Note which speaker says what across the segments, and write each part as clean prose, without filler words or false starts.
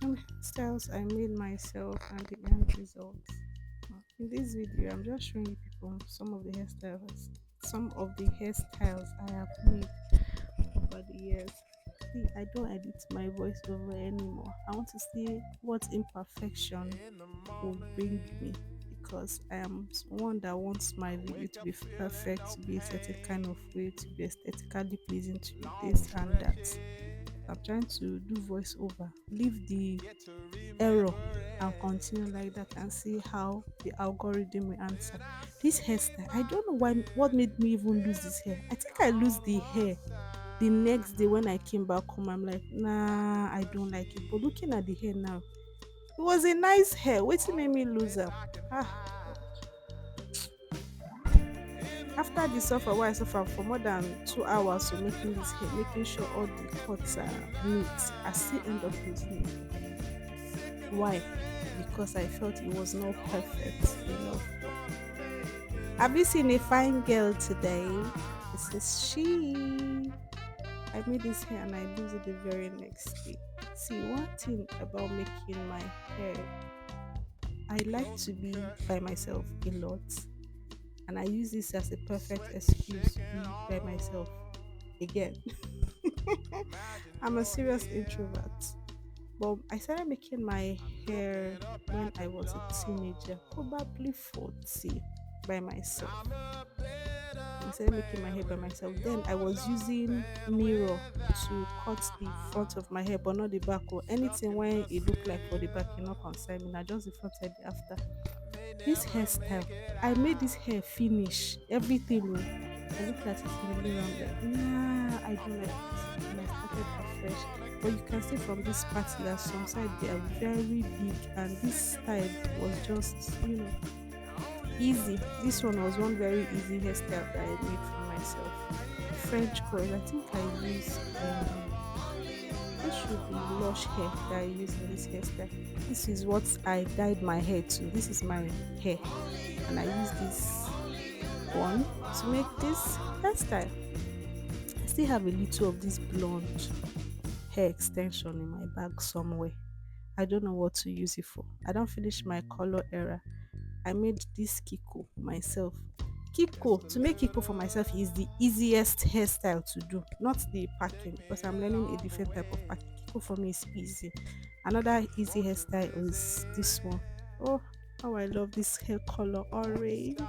Speaker 1: Some styles I made myself and the end result. In this video, I'm just showing you people some of the hairstyles I have made over the years. See, I don't edit my voice over anymore. I want to see what imperfection will bring me because I am one that wants my video to be perfect, to be a certain kind of way, to be aesthetically pleasing to you, this and that. I'm trying to do voiceover, leave the error and continue like that and see how the algorithm will answer. This hairstyle, I don't know why what made me even lose this hair. I think I lose the hair the next day when I came back home. I'm like, nah, I don't like it. But looking at the hair now, it was a nice hair. Waiting made me lose her. Ah, God. After the suffer, why I suffer for more than 2 hours of making this hair, making sure all the cuts are neat, I still end up losing it. Why? Because I felt it was not perfect enough. Have you seen a fine girl today? This is she. I made this hair and I lose it the very next day. See, one thing about making my hair, I like to be by myself a lot, and I use this as a perfect excuse to be by myself again. I'm a serious introvert, but I started making my hair when I was a teenager, probably 40, by myself. I started making my hair by myself. Then I was using mirror to cut the front of my hair, but not the back or anything when it looked like for the back, you know, concern me. Now just the front side the after. This hairstyle, I made this hair finish everything. I looked at it in the mirror. I'm like, nah, I don't like it. And I started afresh. But you can see from this party that some side they are very big, and this style was just, easy. This one was one very easy hairstyle that I made for myself. French coil. I think I use this should be lush hair that I use in this hairstyle. This is what I dyed my hair to. This is my hair, and I use this one to make this hairstyle. I still have a little of this blonde hair extension in my bag somewhere. I don't know what to use it for. I don't finish my color era. I made this Kiko myself. Kiko, to make Kiko for myself is the easiest hairstyle to do, not the packing, because I'm learning a different type of packing. Kiko for me is easy. Another easy hairstyle is this one. Oh, how I love this hair color orange.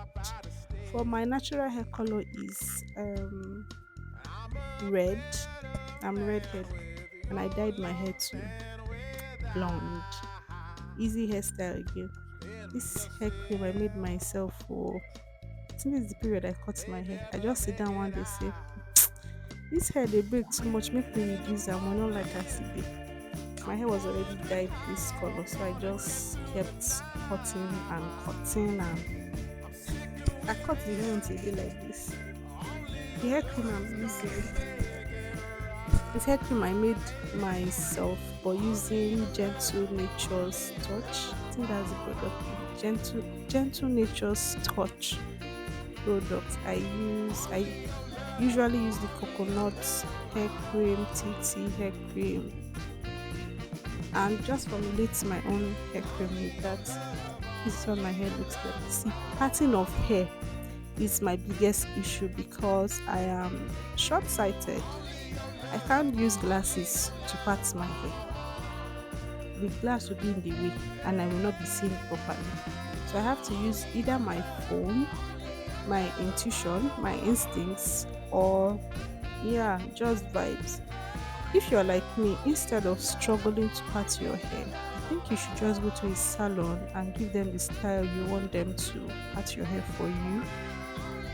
Speaker 1: For my natural hair color is red. I'm redhead, and I dyed my hair to blonde. Easy hairstyle again. This hair cream I made myself for, I think this is the period I cut my hair. I just sit down one day say, this hair they break too much, make me reduce am. I not like as e dey. My hair was already dyed this color, so I just kept cutting and cutting and I cut the hair until it dey like this. The hair cream I'm using, this hair cream I made myself but using Gentle Nature's Touch. I think that's the product name. Gentle Nature's Touch product. I usually use the coconut hair cream, tea hair cream, and just formulate my own hair cream with that. This is what my hair looks like. See, parting of hair is my biggest issue because I am short sighted. I can't use glasses to part my hair. The glass will be in the way and I will not be seeing properly. So I have to use either my phone, my intuition, my instincts, or yeah, just vibes. If you're like me, instead of struggling to part your hair, I think you should just go to a salon and give them the style you want them to part your hair for you,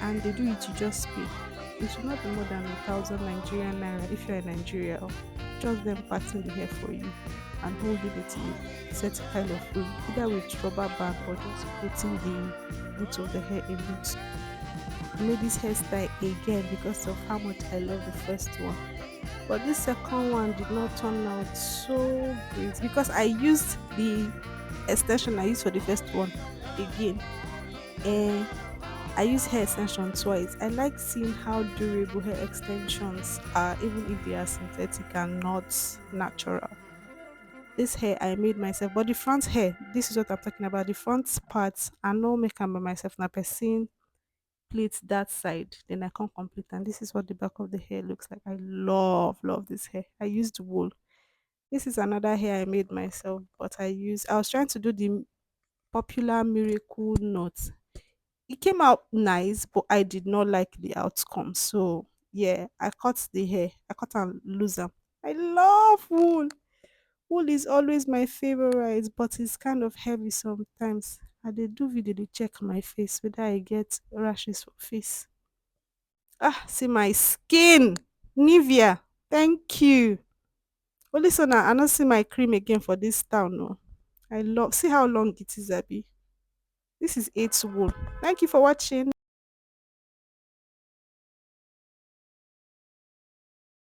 Speaker 1: and they do it, you just pay. It should not be more than 1,000 Nigerian naira if you're in Nigeria, or just them parting the hair for you and holding it in a certain kind of way, either with rubber band or just putting the root of the hair in it. I made this hairstyle again because of how much I love the first one. But this second one did not turn out so great because I used the extension I used for the first one again. And I use hair extension twice. I like seeing how durable hair extensions are, even if they are synthetic and not natural. This hair I made myself, but the front hair, this is what I'm talking about. The front part, I no make am by myself. Na person plait that side, then I can't complete. And this is what the back of the hair looks like. I love this hair. I used wool. This is another hair I made myself, but I was trying to do the popular miracle knot. It came out nice, but I did not like the outcome. So yeah, I cut the hair. I cut and lose them. I love wool. Wool is always my favorite, but it's kind of heavy sometimes. I dey do video dey check my face whether I get rashes for face. Ah, see my skin. Nivea, thank you. Only so now I no see my cream again for this town. No, I love see how long it is, Abby. This is 8 wool. Thank you for watching.